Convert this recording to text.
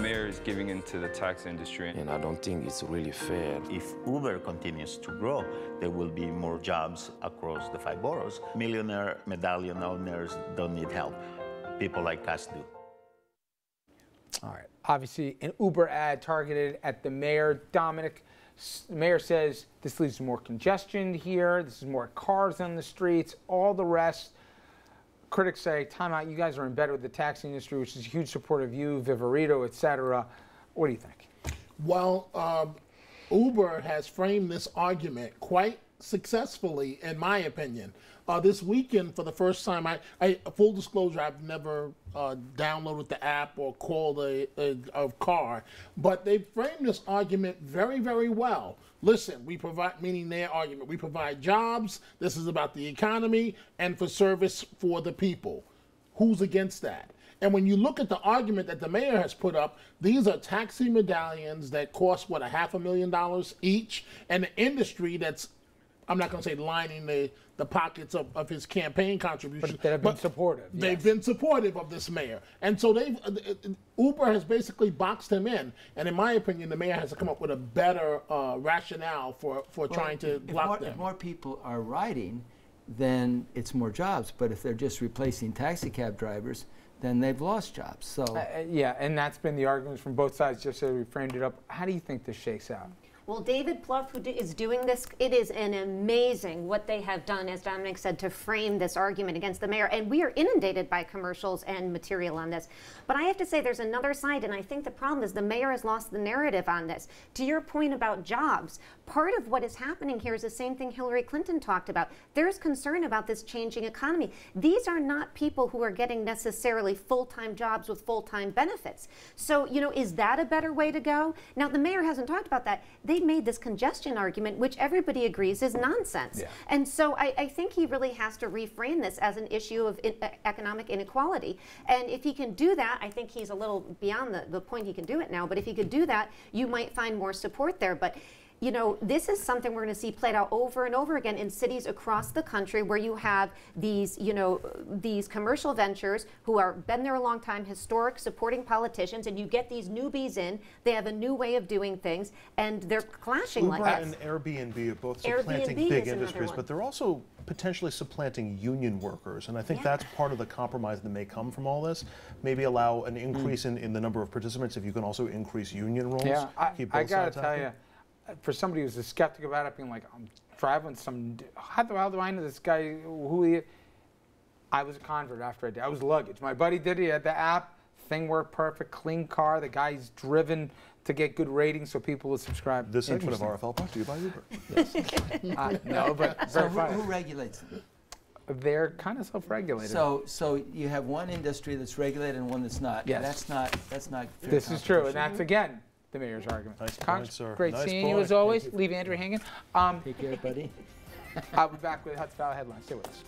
mayor is giving into the taxi industry. And I don't think it's really fair. If Uber continues to grow, there will be more jobs across the 5 boroughs. Millionaire medallion owners don't need help. People like us do. All right. Obviously, an Uber ad targeted at the mayor. Dominic, the mayor says this leads to more congestion here. This is more cars on the streets, all the rest. Critics say, time out, you guys are in bed with the taxi industry, which is a huge supporter of you, Vivarito, et cetera. What do you think? Well, Uber has framed this argument quite successfully, in my opinion. This weekend, for the first time, full disclosure, I've never downloaded the app or called a car, but they framed this argument very, very well. Listen, we provide, meaning their argument, we provide jobs, this is about the economy, and for service for the people. Who's against that? And when you look at the argument that the mayor has put up, these are taxi medallions that cost, what, $500,000 each, and the industry that's, I'm not going to say lining the pockets of his campaign contributions. But they've been supportive. They've been supportive of this mayor. And so Uber has basically boxed him in. And in my opinion, the mayor has to come up with a better rationale for trying to block them. If more people are riding, then it's more jobs. But if they're just replacing taxi cab drivers, then they've lost jobs. So yeah, and that's been the arguments from both sides, just so we framed it up. How do you think this shakes out? Well, David Plouffe, who is doing this, it is an amazing what they have done, as Dominic said, to frame this argument against the mayor. And we are inundated by commercials and material on this. But I have to say there's another side, and I think the problem is the mayor has lost the narrative on this. To your point about jobs, part of what is happening here is the same thing Hillary Clinton talked about. There's concern about this changing economy. These are not people who are getting necessarily full-time jobs with full-time benefits. So, you know, is that a better way to go? Now, the mayor hasn't talked about that. They made this congestion argument, which everybody agrees is nonsense. Yeah. And so I think he really has to reframe this as an issue of economic inequality. And if he can do that, I think he's a little beyond the point he can do it now, but if he could do that, you might find more support there. But you know, this is something we're going to see played out over and over again in cities across the country where you have these, you know, these commercial ventures who are been there a long time, historic, supporting politicians, and you get these newbies in. They have a new way of doing things, and they're clashing Uber like and this. Airbnb are both supplanting big industries, but they're also potentially supplanting union workers, and I think that's part of the compromise that may come from all this. Maybe allow an increase in the number of participants if you can also increase union roles. Yeah, I got to tell happy. you, for somebody who's a skeptic about it, being like, I'm driving some, how the hell do I know this guy, who he is? I was a convert after I did. I was luggage. My buddy did it. He had the app. Thing worked perfect. Clean car. The guy's driven to get good ratings so people will subscribe. This segment of RFL brought to you by Uber. Yes. No, but so who regulates them? They're kind of self-regulated. So you have one industry that's regulated and one that's not. Yes. That's not fair. This is true, and that's again the mayor's argument. Nice Cox, point, sir. great Nice seeing point. you as always. Leave Andrew hanging. Take care, buddy. I'll be back with Hudson Valley headlines. Stay with us.